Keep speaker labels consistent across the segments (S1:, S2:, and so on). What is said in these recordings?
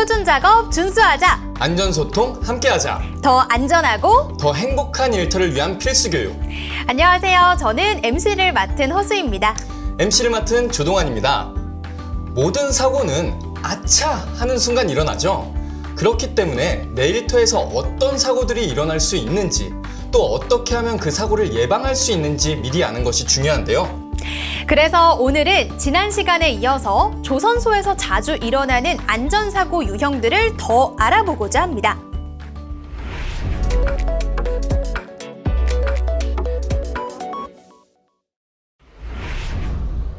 S1: 표준 작업 준수하자.
S2: 안전소통 함께하자.
S1: 더 안전하고
S2: 더 행복한 일터를 위한 필수 교육.
S1: 안녕하세요. 저는 MC를 맡은 허수입니다.
S2: MC를 맡은 조동환입니다. 모든 사고는 아차 하는 순간 일어나죠. 그렇기 때문에 내 일터에서 어떤 사고들이 일어날 수 있는지, 또 어떻게 하면 그 사고를 예방할 수 있는지 미리 아는 것이 중요한데요.
S1: 그래서 오늘은 지난 시간에 이어서 조선소에서 자주 일어나는 안전사고 유형들을 더 알아보고자 합니다.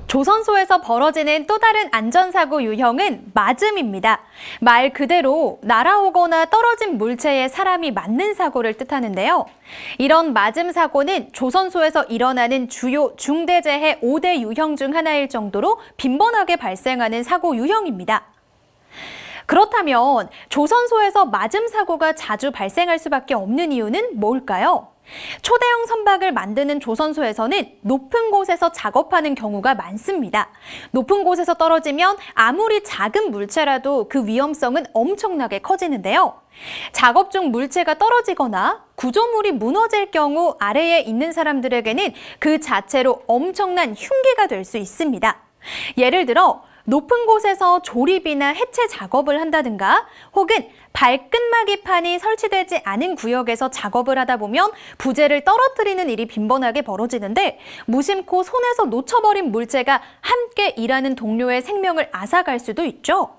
S1: 조선소에서 벌어지는 또 다른 안전사고 유형은 맞음입니다. 말 그대로 날아오거나 떨어진 물체에 사람이 맞는 사고를 뜻하는데요. 이런 맞음 사고는 조선소에서 일어나는 주요 중대재해 5대 유형 중 하나일 정도로 빈번하게 발생하는 사고 유형입니다. 그렇다면 조선소에서 맞음 사고가 자주 발생할 수밖에 없는 이유는 뭘까요? 초대형 선박을 만드는 조선소에서는 높은 곳에서 작업하는 경우가 많습니다. 높은 곳에서 떨어지면 아무리 작은 물체라도 그 위험성은 엄청나게 커지는데요. 작업 중 물체가 떨어지거나 구조물이 무너질 경우 아래에 있는 사람들에게는 그 자체로 엄청난 흉기가 될 수 있습니다. 예를 들어 높은 곳에서 조립이나 해체 작업을 한다든가 혹은 발끝마기판이 설치되지 않은 구역에서 작업을 하다 보면 부재를 떨어뜨리는 일이 빈번하게 벌어지는데 무심코 손에서 놓쳐버린 물체가 함께 일하는 동료의 생명을 앗아갈 수도 있죠.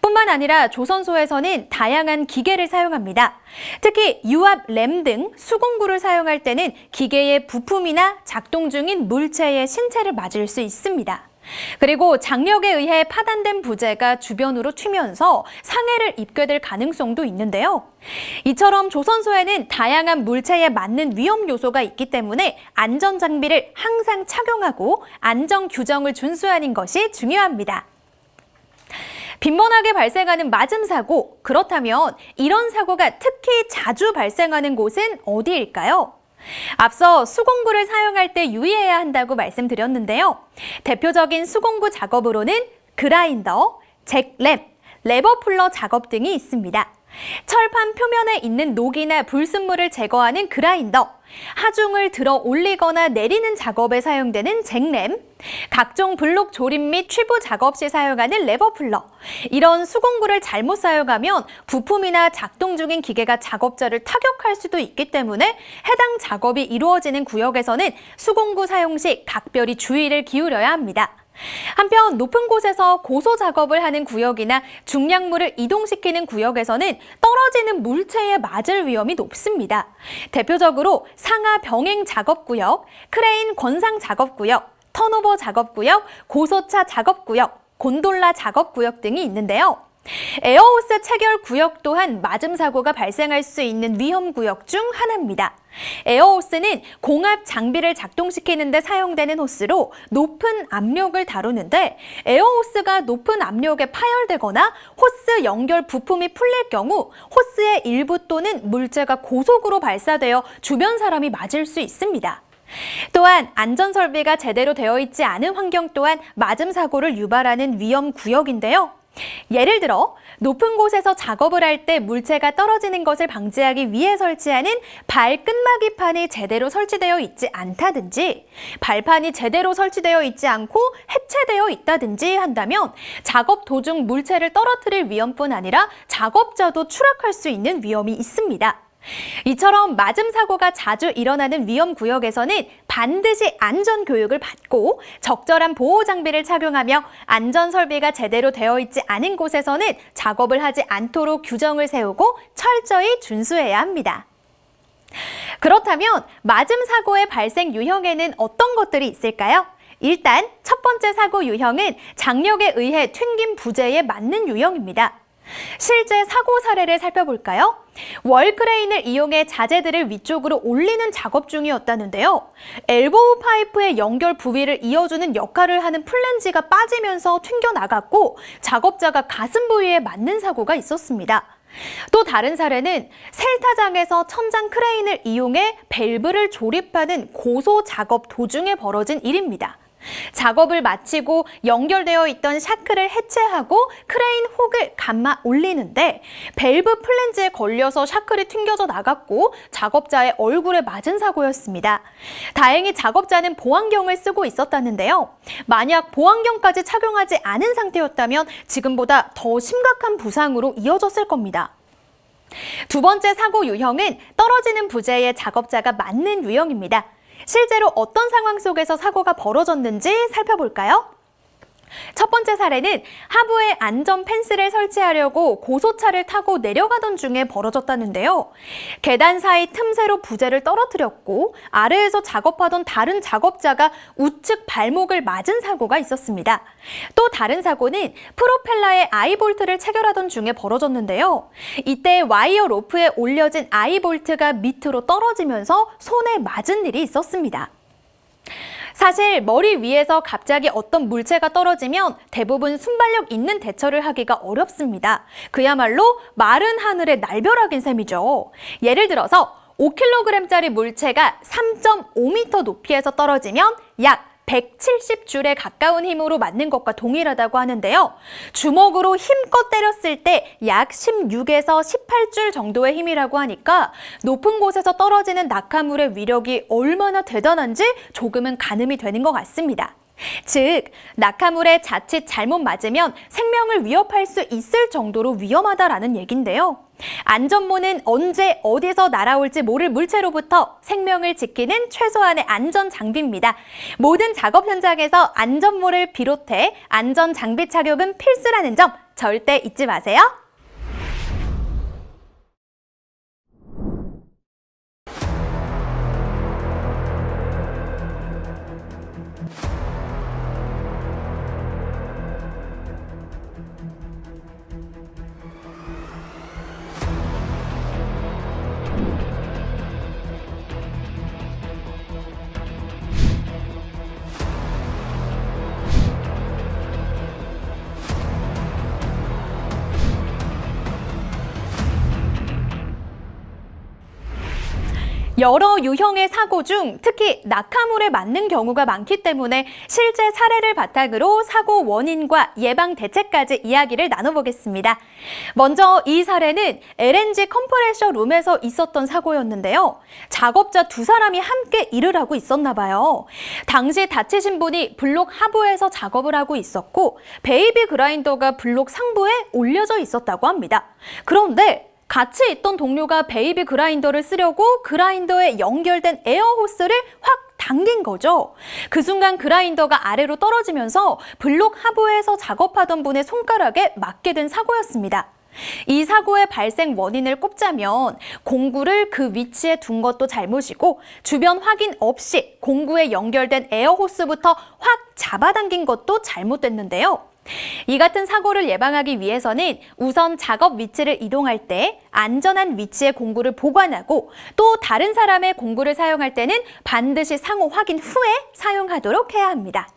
S1: 뿐만 아니라 조선소에서는 다양한 기계를 사용합니다. 특히 유압 램 등 수공구를 사용할 때는 기계의 부품이나 작동 중인 물체의 신체를 맞을 수 있습니다. 그리고 장력에 의해 파단된 부재가 주변으로 튀면서 상해를 입게 될 가능성도 있는데요. 이처럼 조선소에는 다양한 물체에 맞는 위험 요소가 있기 때문에 안전장비를 항상 착용하고 안전 규정을 준수하는 것이 중요합니다. 빈번하게 발생하는 맞음 사고, 그렇다면 이런 사고가 특히 자주 발생하는 곳은 어디일까요? 앞서 수공구를 사용할 때 유의해야 한다고 말씀드렸는데요. 대표적인 수공구 작업으로는 그라인더, 잭램, 레버풀러 작업 등이 있습니다. 철판 표면에 있는 녹이나 불순물을 제거하는 그라인더, 하중을 들어 올리거나 내리는 작업에 사용되는 잭램, 각종 블록 조립 및 취부 작업 시 사용하는 레버풀러. 이런 수공구를 잘못 사용하면 부품이나 작동 중인 기계가 작업자를 타격할 수도 있기 때문에 해당 작업이 이루어지는 구역에서는 수공구 사용 시 각별히 주의를 기울여야 합니다. 한편 높은 곳에서 고소 작업을 하는 구역이나 중량물을 이동시키는 구역에서는 떨어지는 물체에 맞을 위험이 높습니다. 대표적으로 상하 병행 작업구역, 크레인 권상 작업구역, 턴오버 작업구역, 고소차 작업구역, 곤돌라 작업구역 등이 있는데요. 에어호스 체결 구역 또한 맞음 사고가 발생할 수 있는 위험 구역 중 하나입니다. 에어호스는 공압 장비를 작동시키는 데 사용되는 호스로 높은 압력을 다루는데 에어호스가 높은 압력에 파열되거나 호스 연결 부품이 풀릴 경우 호스의 일부 또는 물체가 고속으로 발사되어 주변 사람이 맞을 수 있습니다. 또한 안전설비가 제대로 되어 있지 않은 환경 또한 맞음 사고를 유발하는 위험 구역인데요. 예를 들어 높은 곳에서 작업을 할 때 물체가 떨어지는 것을 방지하기 위해 설치하는 발끝마기판이 제대로 설치되어 있지 않다든지 발판이 제대로 설치되어 있지 않고 해체되어 있다든지 한다면 작업 도중 물체를 떨어뜨릴 위험뿐 아니라 작업자도 추락할 수 있는 위험이 있습니다. 이처럼 맞음 사고가 자주 일어나는 위험 구역에서는 반드시 안전 교육을 받고 적절한 보호 장비를 착용하며 안전 설비가 제대로 되어 있지 않은 곳에서는 작업을 하지 않도록 규정을 세우고 철저히 준수해야 합니다. 그렇다면 맞음 사고의 발생 유형에는 어떤 것들이 있을까요? 일단 첫 번째 사고 유형은 장력에 의해 튕긴 부재에 맞는 유형입니다. 실제 사고 사례를 살펴볼까요? 월크레인을 이용해 자재들을 위쪽으로 올리는 작업 중이었다는데요. 엘보우 파이프의 연결 부위를 이어주는 역할을 하는 플랜지가 빠지면서 튕겨나갔고 작업자가 가슴 부위에 맞는 사고가 있었습니다. 또 다른 사례는 셀타장에서 천장 크레인을 이용해 밸브를 조립하는 고소 작업 도중에 벌어진 일입니다. 작업을 마치고 연결되어 있던 샤크를 해체하고 크레인 혹을 감아 올리는데 밸브 플랜지에 걸려서 샤크를 튕겨져 나갔고 작업자의 얼굴에 맞은 사고였습니다. 다행히 작업자는 보안경을 쓰고 있었다는데요. 만약 보안경까지 착용하지 않은 상태였다면 지금보다 더 심각한 부상으로 이어졌을 겁니다. 두 번째 사고 유형은 떨어지는 부재에 작업자가 맞는 유형입니다. 실제로 어떤 상황 속에서 사고가 벌어졌는지 살펴볼까요? 첫 번째 사례는 하부에 안전 펜스를 설치하려고 고소차를 타고 내려가던 중에 벌어졌다는데요. 계단 사이 틈새로 부재를 떨어뜨렸고 아래에서 작업하던 다른 작업자가 우측 발목을 맞은 사고가 있었습니다. 또 다른 사고는 프로펠러에 아이볼트를 체결하던 중에 벌어졌는데요. 이때 와이어 로프에 올려진 아이볼트가 밑으로 떨어지면서 손에 맞은 일이 있었습니다. 사실 머리 위에서 갑자기 어떤 물체가 떨어지면 대부분 순발력 있는 대처를 하기가 어렵습니다. 그야말로 마른 하늘의 날벼락인 셈이죠. 예를 들어서 5kg짜리 물체가 3.5m 높이에서 떨어지면 약 170줄에 가까운 힘으로 맞는 것과 동일하다고 하는데요. 주먹으로 힘껏 때렸을 때 약 16에서 18줄 정도의 힘이라고 하니까 높은 곳에서 떨어지는 낙하물의 위력이 얼마나 대단한지 조금은 가늠이 되는 것 같습니다. 즉, 낙하물에 자칫 잘못 맞으면 생명을 위협할 수 있을 정도로 위험하다라는 얘긴데요. 안전모는 언제 어디서 날아올지 모를 물체로부터 생명을 지키는 최소한의 안전 장비입니다. 모든 작업 현장에서 안전모를 비롯해 안전 장비 착용은 필수라는 점 절대 잊지 마세요. 여러 유형의 사고 중 특히 낙하물에 맞는 경우가 많기 때문에 실제 사례를 바탕으로 사고 원인과 예방 대책까지 이야기를 나눠보겠습니다. 먼저 이 사례는 LNG 컴프레셔 룸에서 있었던 사고였는데요. 작업자 두 사람이 함께 일을 하고 있었나 봐요. 당시 다치신 분이 블록 하부에서 작업을 하고 있었고 베이비 그라인더가 블록 상부에 올려져 있었다고 합니다. 그런데 같이 있던 동료가 베이비 그라인더를 쓰려고 그라인더에 연결된 에어 호스를 확 당긴 거죠. 그 순간 그라인더가 아래로 떨어지면서 블록 하부에서 작업하던 분의 손가락에 맞게 된 사고였습니다. 이 사고의 발생 원인을 꼽자면 공구를 그 위치에 둔 것도 잘못이고 주변 확인 없이 공구에 연결된 에어 호스부터 확 잡아당긴 것도 잘못됐는데요. 이 같은 사고를 예방하기 위해서는 우선 작업 위치를 이동할 때 안전한 위치에 공구를 보관하고 또 다른 사람의 공구를 사용할 때는 반드시 상호 확인 후에 사용하도록 해야 합니다.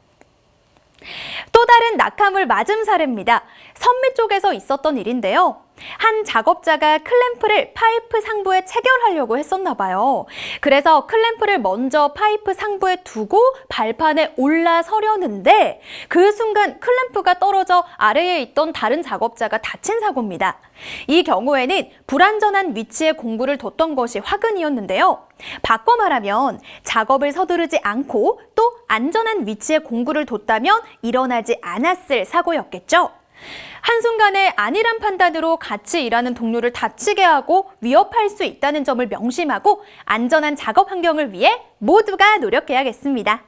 S1: 또 다른 낙하물 맞음 사례입니다. 선미 쪽에서 있었던 일인데요. 한 작업자가 클램프를 파이프 상부에 체결하려고 했었나 봐요. 그래서 클램프를 먼저 파이프 상부에 두고 발판에 올라서려는데 그 순간 클램프가 떨어져 아래에 있던 다른 작업자가 다친 사고입니다. 이 경우에는 불안전한 위치에 공구를 뒀던 것이 화근이었는데요. 바꿔 말하면 작업을 서두르지 않고 또 안전한 위치에 공구를 뒀다면 일어나지 않았을 사고였겠죠. 한순간에 안일한 판단으로 같이 일하는 동료를 다치게 하고 위협할 수 있다는 점을 명심하고 안전한 작업 환경을 위해 모두가 노력해야겠습니다.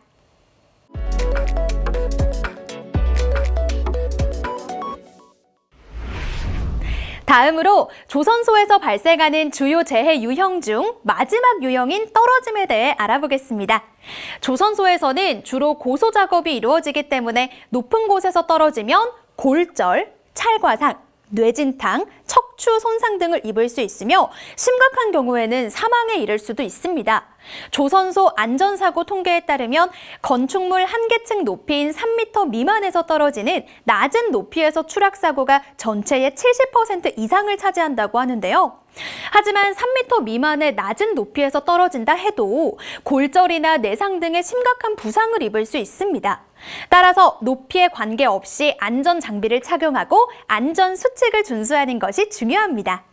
S1: 다음으로 조선소에서 발생하는 주요 재해 유형 중 마지막 유형인 떨어짐에 대해 알아보겠습니다. 조선소에서는 주로 고소 작업이 이루어지기 때문에 높은 곳에서 떨어지면 골절, 찰과상, 뇌진탕, 척추 손상 등을 입을 수 있으며 심각한 경우에는 사망에 이를 수도 있습니다. 조선소 안전사고 통계에 따르면 건축물 한 개층 높이인 3m 미만에서 떨어지는 낮은 높이에서 추락사고가 전체의 70% 이상을 차지한다고 하는데요. 하지만 3m 미만의 낮은 높이에서 떨어진다 해도 골절이나 내상 등의 심각한 부상을 입을 수 있습니다. 따라서 높이에 관계없이 안전 장비를 착용하고 안전 수칙을 준수하는 것이 중요합니다.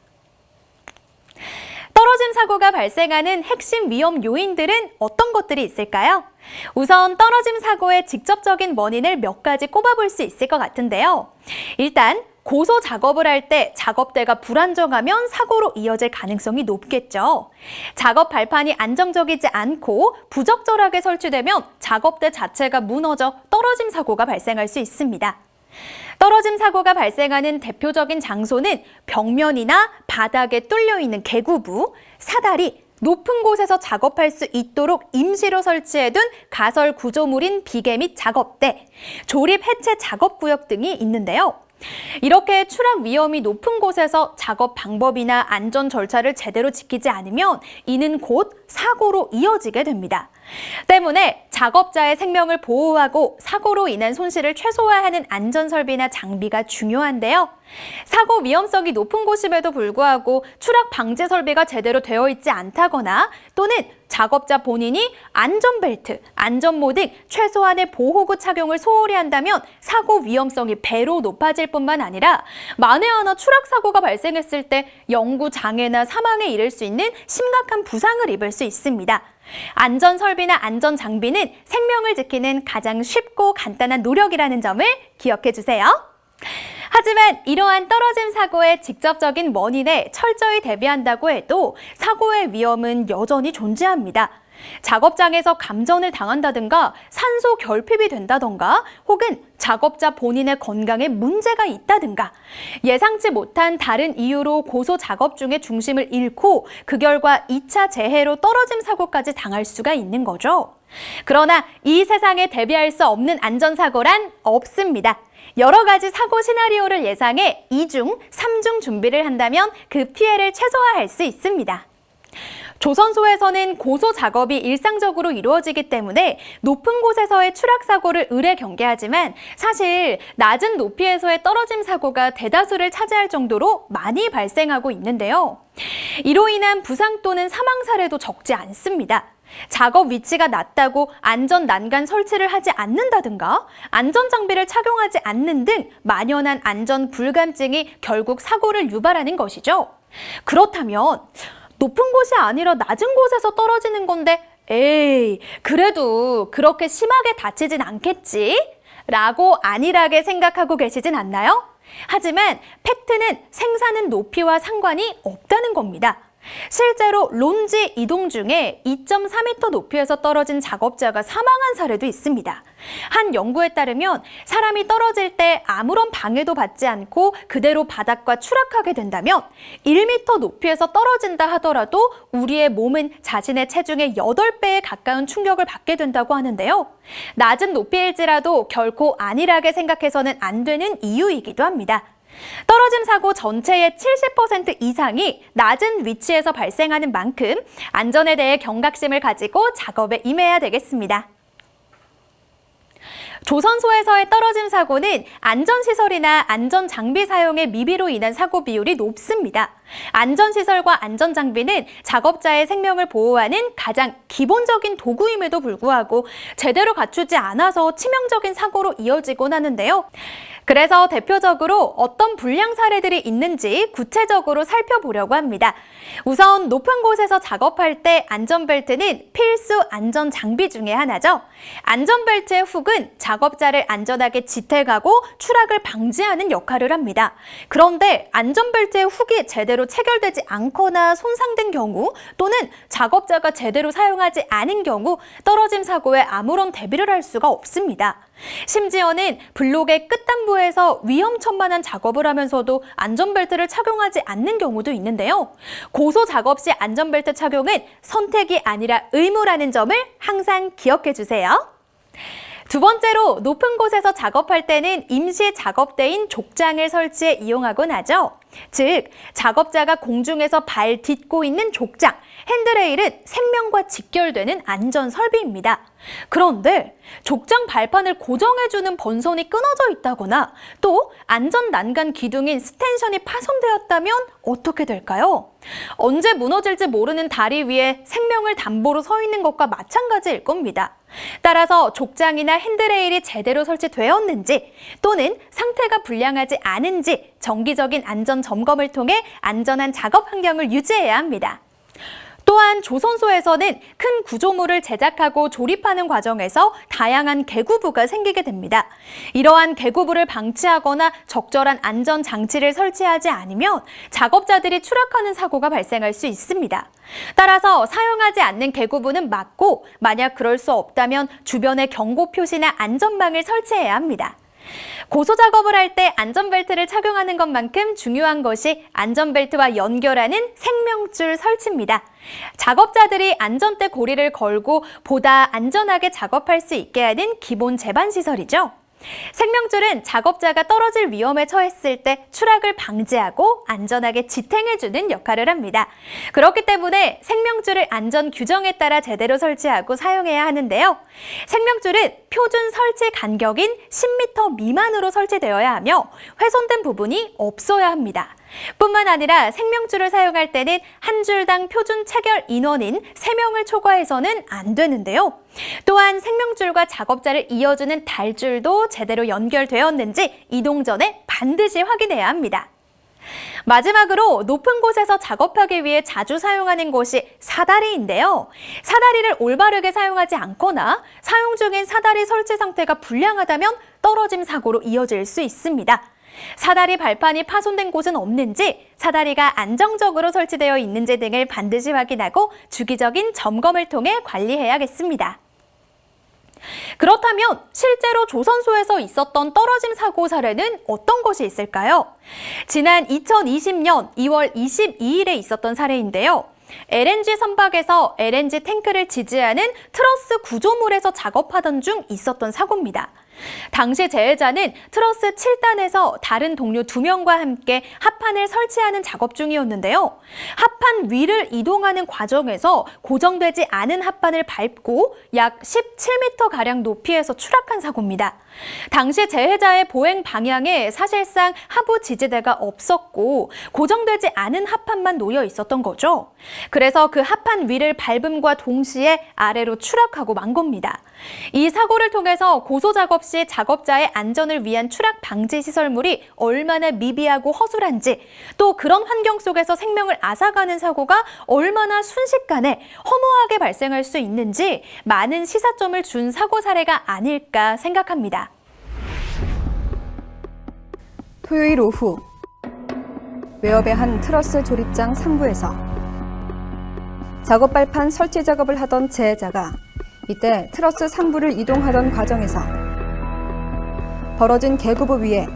S1: 떨어짐 사고가 발생하는 핵심 위험 요인들은 어떤 것들이 있을까요? 우선 떨어짐 사고의 직접적인 원인을 몇 가지 꼽아볼 수 있을 것 같은데요. 일단 고소 작업을 할 때 작업대가 불안정하면 사고로 이어질 가능성이 높겠죠. 작업 발판이 안정적이지 않고 부적절하게 설치되면 작업대 자체가 무너져 떨어짐 사고가 발생할 수 있습니다. 떨어짐 사고가 발생하는 대표적인 장소는 벽면이나 바닥에 뚫려 있는 개구부, 사다리, 높은 곳에서 작업할 수 있도록 임시로 설치해둔 가설 구조물인 비계 및 작업대, 조립 해체 작업구역 등이 있는데요. 이렇게 추락 위험이 높은 곳에서 작업 방법이나 안전 절차를 제대로 지키지 않으면 이는 곧 사고로 이어지게 됩니다. 때문에 작업자의 생명을 보호하고 사고로 인한 손실을 최소화하는 안전설비나 장비가 중요한데요. 사고 위험성이 높은 곳임에도 불구하고 추락 방지 설비가 제대로 되어 있지 않다거나 또는 작업자 본인이 안전벨트, 안전모 등 최소한의 보호구 착용을 소홀히 한다면 사고 위험성이 배로 높아질 뿐만 아니라 만에 하나 추락 사고가 발생했을 때 영구 장애나 사망에 이를 수 있는 심각한 부상을 입을 수 있습니다. 안전 설비나 안전 장비는 생명을 지키는 가장 쉽고 간단한 노력이라는 점을 기억해 주세요. 하지만 이러한 떨어짐 사고의 직접적인 원인에 철저히 대비한다고 해도 사고의 위험은 여전히 존재합니다. 작업장에서 감전을 당한다든가 산소 결핍이 된다든가 혹은 작업자 본인의 건강에 문제가 있다든가 예상치 못한 다른 이유로 고소 작업 중에 중심을 잃고 그 결과 2차 재해로 떨어짐 사고까지 당할 수가 있는 거죠. 그러나 이 세상에 대비할 수 없는 안전사고란 없습니다. 여러 가지 사고 시나리오를 예상해 2중, 3중 준비를 한다면 그 피해를 최소화할 수 있습니다. 조선소에서는 고소 작업이 일상적으로 이루어지기 때문에 높은 곳에서의 추락 사고를 의뢰 경계하지만 사실 낮은 높이에서의 떨어짐 사고가 대다수를 차지할 정도로 많이 발생하고 있는데요. 이로 인한 부상 또는 사망 사례도 적지 않습니다. 작업 위치가 낮다고 안전 난간 설치를 하지 않는다든가 안전장비를 착용하지 않는 등 만연한 안전 불감증이 결국 사고를 유발하는 것이죠. 그렇다면 높은 곳이 아니라 낮은 곳에서 떨어지는 건데 에이, 그래도 그렇게 심하게 다치진 않겠지? 라고 안일하게 생각하고 계시진 않나요? 하지만 팩트는 생사는 높이와 상관이 없다는 겁니다. 실제로 론지 이동 중에 2.4m 높이에서 떨어진 작업자가 사망한 사례도 있습니다. 한 연구에 따르면 사람이 떨어질 때 아무런 방해도 받지 않고 그대로 바닥과 추락하게 된다면 1m 높이에서 떨어진다 하더라도 우리의 몸은 자신의 체중의 8배에 가까운 충격을 받게 된다고 하는데요. 낮은 높이일지라도 결코 안일하게 생각해서는 안 되는 이유이기도 합니다. 떨어짐 사고 전체의 70% 이상이 낮은 위치에서 발생하는 만큼 안전에 대해 경각심을 가지고 작업에 임해야 되겠습니다. 조선소에서의 떨어짐 사고는 안전시설이나 안전장비 사용의 미비로 인한 사고 비율이 높습니다. 안전시설과 안전장비는 작업자의 생명을 보호하는 가장 기본적인 도구임에도 불구하고 제대로 갖추지 않아서 치명적인 사고로 이어지곤 하는데요. 그래서 대표적으로 어떤 불량 사례들이 있는지 구체적으로 살펴보려고 합니다. 우선 높은 곳에서 작업할 때 안전벨트는 필수 안전장비 중에 하나죠. 안전벨트의 훅은 작업자를 안전하게 지탱하고 추락을 방지하는 역할을 합니다. 그런데 안전벨트의 훅이 제대로 체결되지 않거나 손상된 경우 또는 작업자가 제대로 사용하지 않은 경우 떨어짐 사고에 아무런 대비를 할 수가 없습니다. 심지어는 블록의 끝단부에서 위험천만한 작업을 하면서도 안전벨트를 착용하지 않는 경우도 있는데요. 고소 작업 시 안전벨트 착용은 선택이 아니라 의무라는 점을 항상 기억해 주세요. 두 번째로 높은 곳에서 작업할 때는 임시 작업대인 족장을 설치해 이용하곤 하죠. 즉, 작업자가 공중에서 발 딛고 있는 족장, 핸드레일은 생명과 직결되는 안전 설비입니다. 그런데 족장 발판을 고정해주는 번선이 끊어져 있다거나 또 안전 난간 기둥인 스텐션이 파손되었다면 어떻게 될까요? 언제 무너질지 모르는 다리 위에 생명을 담보로 서 있는 것과 마찬가지일 겁니다. 따라서 족장이나 핸드레일이 제대로 설치되었는지 또는 상태가 불량하지 않은지 정기적인 안전 점검을 통해 안전한 작업 환경을 유지해야 합니다. 또한 조선소에서는 큰 구조물을 제작하고 조립하는 과정에서 다양한 개구부가 생기게 됩니다. 이러한 개구부를 방치하거나 적절한 안전 장치를 설치하지 않으면 작업자들이 추락하는 사고가 발생할 수 있습니다. 따라서 사용하지 않는 개구부는 막고 만약 그럴 수 없다면 주변에 경고 표시나 안전망을 설치해야 합니다. 고소 작업을 할 때 안전벨트를 착용하는 것만큼 중요한 것이 안전벨트와 연결하는 생명줄 설치입니다. 작업자들이 안전대 고리를 걸고 보다 안전하게 작업할 수 있게 하는 기본 제반 시설이죠. 생명줄은 작업자가 떨어질 위험에 처했을 때 추락을 방지하고 안전하게 지탱해주는 역할을 합니다. 그렇기 때문에 생명줄을 안전 규정에 따라 제대로 설치하고 사용해야 하는데요. 생명줄은 표준 설치 간격인 10m 미만으로 설치되어야 하며 훼손된 부분이 없어야 합니다. 뿐만 아니라 생명줄을 사용할 때는 한 줄당 표준 체결 인원인 3명을 초과해서는 안 되는데요. 또한 생명줄과 작업자를 이어주는 달줄도 제대로 연결되었는지 이동 전에 반드시 확인해야 합니다. 마지막으로 높은 곳에서 작업하기 위해 자주 사용하는 것이 사다리인데요. 사다리를 올바르게 사용하지 않거나 사용 중인 사다리 설치 상태가 불량하다면 떨어짐 사고로 이어질 수 있습니다. 사다리 발판이 파손된 곳은 없는지, 사다리가 안정적으로 설치되어 있는지 등을 반드시 확인하고 주기적인 점검을 통해 관리해야겠습니다. 그렇다면 실제로 조선소에서 있었던 떨어짐 사고 사례는 어떤 것이 있을까요? 지난 2020년 2월 22일에 있었던 사례인데요. LNG 선박에서 LNG 탱크를 지지하는 트러스 구조물에서 작업하던 중 있었던 사고입니다. 당시 재해자는 트러스 7단에서 다른 동료 2명과 함께 합판을 설치하는 작업 중이었는데요. 합판 위를 이동하는 과정에서 고정되지 않은 합판을 밟고 약 17m가량 높이에서 추락한 사고입니다. 당시 재해자의 보행 방향에 사실상 하부 지지대가 없었고 고정되지 않은 합판만 놓여 있었던 거죠. 그래서 그 합판 위를 밟음과 동시에 아래로 추락하고 만 겁니다. 이 사고를 통해서 고소 작업 시 작업자의 안전을 위한 추락 방지 시설물이 얼마나 미비하고 허술한지, 또 그런 환경 속에서 생명을 앗아가는 사고가 얼마나 순식간에 허무하게 발생할 수 있는지 많은 시사점을 준 사고 사례가 아닐까 생각합니다.
S3: 토요일 오후 외업의 한 트러스 조립장 상부에서 작업 발판 설치 작업을 하던 재해자가 이때 트러스 상부를 이동하던 과정에서 벌어진 개구부 위에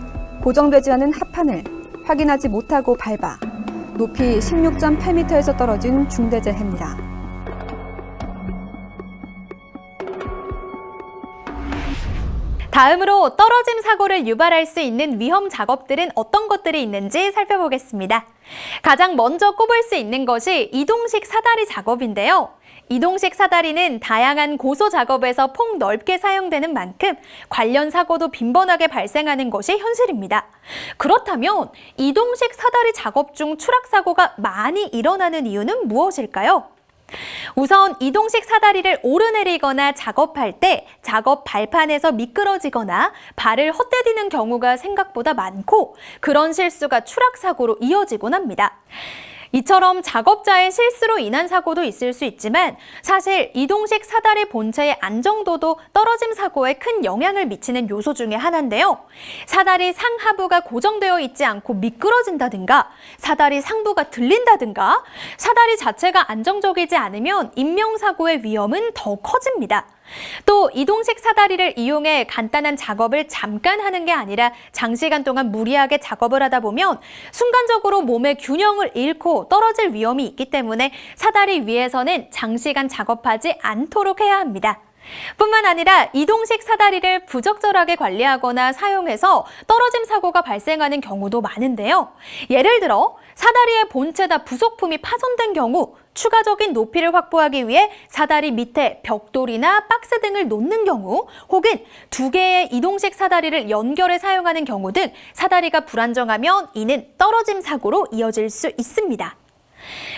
S3: 고정되지 않은 합판을 확인하지 못하고 밟아 높이 16.8m에서 떨어진 중대재해입니다.
S1: 다음으로 떨어짐 사고를 유발할 수 있는 위험 작업들은 어떤 것들이 있는지 살펴보겠습니다. 가장 먼저 꼽을 수 있는 것이 이동식 사다리 작업인데요. 이동식 사다리는 다양한 고소 작업에서 폭넓게 사용되는 만큼 관련 사고도 빈번하게 발생하는 것이 현실입니다. 그렇다면 이동식 사다리 작업 중 추락 사고가 많이 일어나는 이유는 무엇일까요? 우선 이동식 사다리를 오르내리거나 작업할 때 작업 발판에서 미끄러지거나 발을 헛디디는 경우가 생각보다 많고, 그런 실수가 추락 사고로 이어지곤 합니다. 이처럼 작업자의 실수로 인한 사고도 있을 수 있지만 사실 이동식 사다리 본체의 안정도도 떨어짐 사고에 큰 영향을 미치는 요소 중에 하나인데요. 사다리 상하부가 고정되어 있지 않고 미끄러진다든가, 사다리 상부가 들린다든가, 사다리 자체가 안정적이지 않으면 인명사고의 위험은 더 커집니다. 또 이동식 사다리를 이용해 간단한 작업을 잠깐 하는 게 아니라 장시간 동안 무리하게 작업을 하다 보면 순간적으로 몸의 균형을 잃고 떨어질 위험이 있기 때문에 사다리 위에서는 장시간 작업하지 않도록 해야 합니다. 뿐만 아니라 이동식 사다리를 부적절하게 관리하거나 사용해서 떨어짐 사고가 발생하는 경우도 많은데요. 예를 들어 사다리의 본체나 부속품이 파손된 경우 추가적인 높이를 확보하기 위해 사다리 밑에 벽돌이나 박스 등을 놓는 경우 혹은 두 개의 이동식 사다리를 연결해 사용하는 경우 등 사다리가 불안정하면 이는 떨어짐 사고로 이어질 수 있습니다.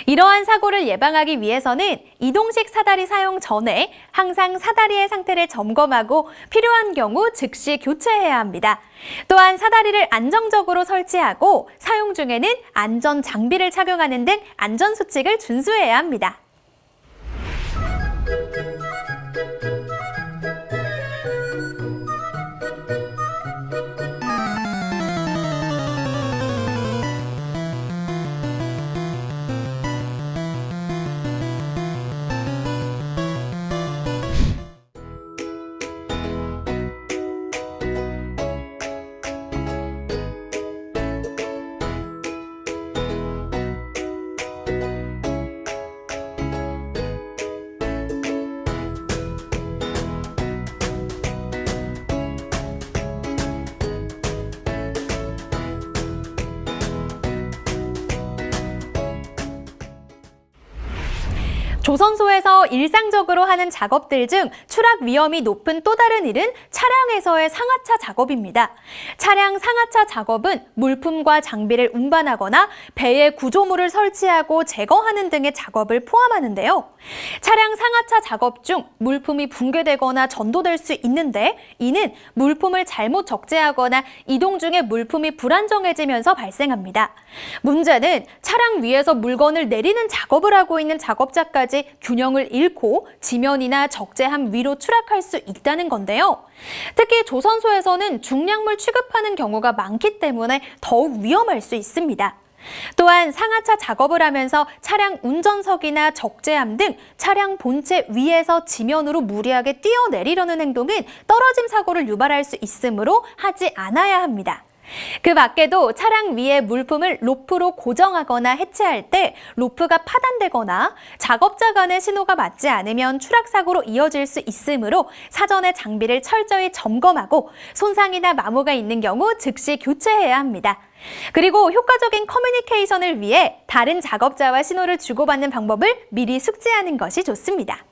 S1: 이러한 사고를 예방하기 위해서는 이동식 사다리 사용 전에 항상 사다리의 상태를 점검하고 필요한 경우 즉시 교체해야 합니다. 또한 사다리를 안정적으로 설치하고 사용 중에는 안전 장비를 착용하는 등 안전 수칙을 준수해야 합니다. 조선소에서 일상적으로 하는 작업들 중 추락 위험이 높은 또 다른 일은 차량에서의 상하차 작업입니다. 차량 상하차 작업은 물품과 장비를 운반하거나 배에 구조물을 설치하고 제거하는 등의 작업을 포함하는데요. 차량 상하차 작업 중 물품이 붕괴되거나 전도될 수 있는데 이는 물품을 잘못 적재하거나 이동 중에 물품이 불안정해지면서 발생합니다. 문제는 차량 위에서 물건을 내리는 작업을 하고 있는 작업자까지 균형을 잃고 지면이나 적재함 위로 추락할 수 있다는 건데요. 특히 조선소에서는 중량물 취급하는 경우가 많기 때문에 더욱 위험할 수 있습니다. 또한 상하차 작업을 하면서 차량 운전석이나 적재함 등 차량 본체 위에서 지면으로 무리하게 뛰어내리려는 행동은 떨어짐 사고를 유발할 수 있으므로 하지 않아야 합니다. 그 밖에도 차량 위에 물품을 로프로 고정하거나 해체할 때 로프가 파단되거나 작업자 간의 신호가 맞지 않으면 추락 사고로 이어질 수 있으므로 사전에 장비를 철저히 점검하고 손상이나 마모가 있는 경우 즉시 교체해야 합니다. 그리고 효과적인 커뮤니케이션을 위해 다른 작업자와 신호를 주고받는 방법을 미리 숙지하는 것이 좋습니다.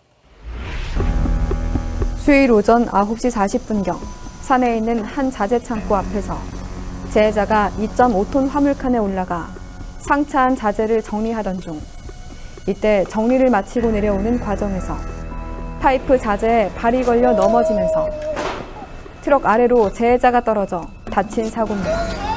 S3: 수요일 오전 9시 40분경 산에 있는 한 자재 창고 앞에서 재해자가 2.5톤 화물칸에 올라가 상차한 자재를 정리하던 중 이때 정리를 마치고 내려오는 과정에서 파이프 자재에 발이 걸려 넘어지면서 트럭 아래로 재해자가 떨어져 다친 사고입니다.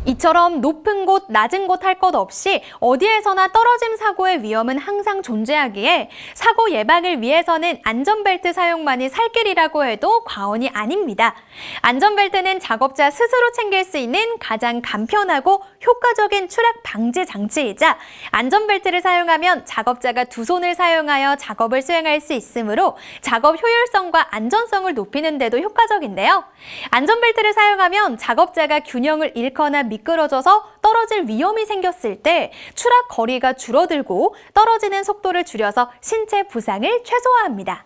S1: 이처럼 높은 곳, 낮은 곳 할 것 없이 어디에서나 떨어짐 사고의 위험은 항상 존재하기에 사고 예방을 위해서는 안전벨트 사용만이 살 길이라고 해도 과언이 아닙니다. 안전벨트는 작업자 스스로 챙길 수 있는 가장 간편하고 효과적인 추락 방지 장치이자 안전벨트를 사용하면 작업자가 두 손을 사용하여 작업을 수행할 수 있으므로 작업 효율성과 안전성을 높이는 데도 효과적인데요. 안전벨트를 사용하면 작업자가 균형을 잃거나 미끄러져서 떨어질 위험이 생겼을 때 추락 거리가 줄어들고 떨어지는 속도를 줄여서 신체 부상을 최소화합니다.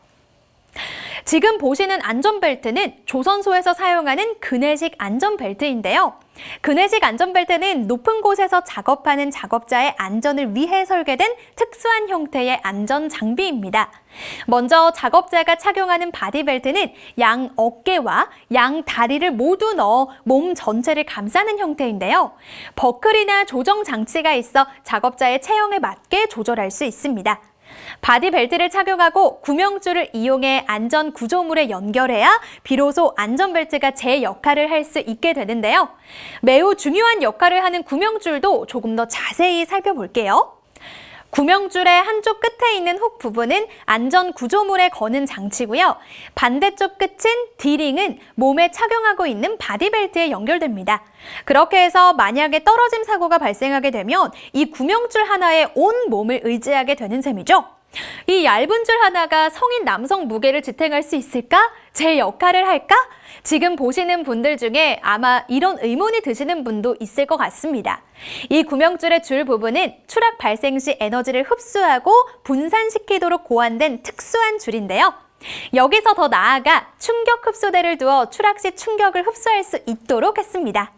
S1: 지금 보시는 안전벨트는 조선소에서 사용하는 그네식 안전벨트인데요. 그네식 안전벨트는 높은 곳에서 작업하는 작업자의 안전을 위해 설계된 특수한 형태의 안전 장비입니다. 먼저 작업자가 착용하는 바디벨트는 양 어깨와 양 다리를 모두 넣어 몸 전체를 감싸는 형태인데요. 버클이나 조정 장치가 있어 작업자의 체형에 맞게 조절할 수 있습니다. 바디벨트를 착용하고 구명줄을 이용해 안전 구조물에 연결해야 비로소 안전벨트가 제 역할을 할 수 있게 되는데요. 매우 중요한 역할을 하는 구명줄도 조금 더 자세히 살펴볼게요. 구명줄의 한쪽 끝에 있는 훅 부분은 안전 구조물에 거는 장치고요. 반대쪽 끝인 D링은 몸에 착용하고 있는 바디벨트에 연결됩니다. 그렇게 해서 만약에 떨어짐 사고가 발생하게 되면 이 구명줄 하나에 온 몸을 의지하게 되는 셈이죠. 이 얇은 줄 하나가 성인 남성 무게를 지탱할 수 있을까? 제 역할을 할까? 지금 보시는 분들 중에 아마 이런 의문이 드시는 분도 있을 것 같습니다. 이 구명줄의 줄 부분은 추락 발생 시 에너지를 흡수하고 분산시키도록 고안된 특수한 줄인데요. 여기서 더 나아가 충격 흡수대를 두어 추락 시 충격을 흡수할 수 있도록 했습니다.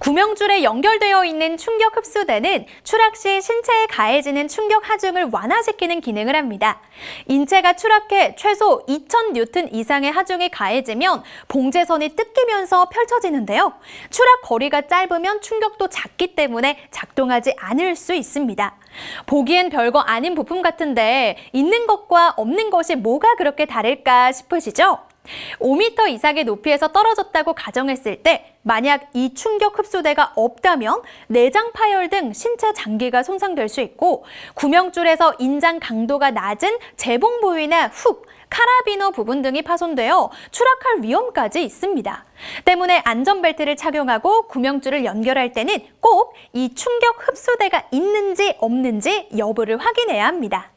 S1: 구명줄에 연결되어 있는 충격 흡수대는 추락 시 신체에 가해지는 충격 하중을 완화시키는 기능을 합니다. 인체가 추락해 최소 2000뉴턴 이상의 하중이 가해지면 봉제선이 뜯기면서 펼쳐지는데요. 추락 거리가 짧으면 충격도 작기 때문에 작동하지 않을 수 있습니다. 보기엔 별거 아닌 부품 같은데 있는 것과 없는 것이 뭐가 그렇게 다를까 싶으시죠? 5m 이상의 높이에서 떨어졌다고 가정했을 때 만약 이 충격 흡수대가 없다면 내장 파열 등 신체 장기가 손상될 수 있고 구명줄에서 인장 강도가 낮은 재봉 부위나 훅, 카라비너 부분 등이 파손되어 추락할 위험까지 있습니다. 때문에 안전벨트를 착용하고 구명줄을 연결할 때는 꼭 이 충격 흡수대가 있는지 없는지 여부를 확인해야 합니다.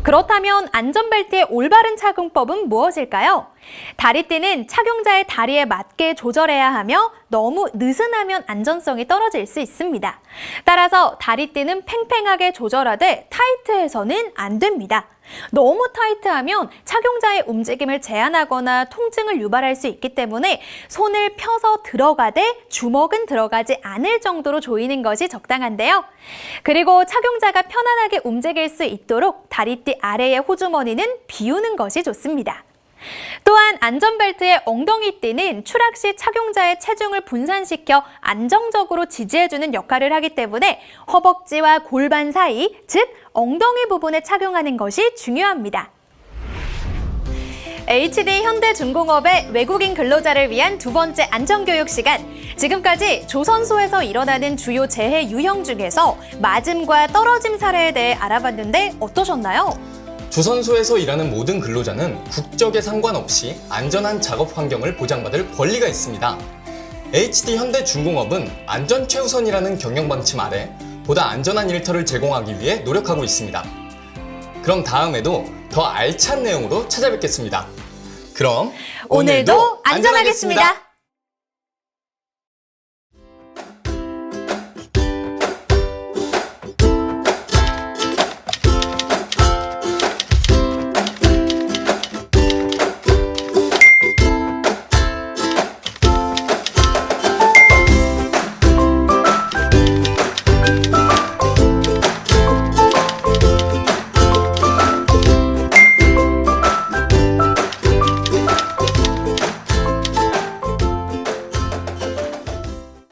S1: 그렇다면 안전벨트의 올바른 착용법은 무엇일까요? 다리띠는 착용자의 다리에 맞게 조절해야 하며 너무 느슨하면 안전성이 떨어질 수 있습니다. 따라서 다리띠는 팽팽하게 조절하되 타이트해서는 안 됩니다. 너무 타이트하면 착용자의 움직임을 제한하거나 통증을 유발할 수 있기 때문에 손을 펴서 들어가되 주먹은 들어가지 않을 정도로 조이는 것이 적당한데요. 그리고 착용자가 편안하게 움직일 수 있도록 다리띠 아래의 호주머니는 비우는 것이 좋습니다. 또한 안전벨트의 엉덩이띠는 추락 시 착용자의 체중을 분산시켜 안정적으로 지지해주는 역할을 하기 때문에 허벅지와 골반 사이, 즉 엉덩이 부분에 착용하는 것이 중요합니다. HD 현대중공업의 외국인 근로자를 위한 두 번째 안전교육 시간. 지금까지 조선소에서 일어나는 주요 재해 유형 중에서 맞음과 떨어짐 사례에 대해 알아봤는데 어떠셨나요?
S2: 조선소에서 일하는 모든 근로자는 국적에 상관없이 안전한 작업 환경을 보장받을 권리가 있습니다. HD 현대중공업은 안전 최우선이라는 경영 방침 아래 보다 안전한 일터를 제공하기 위해 노력하고 있습니다. 그럼 다음에도 더 알찬 내용으로 찾아뵙겠습니다. 그럼
S1: 오늘도 안전하겠습니다.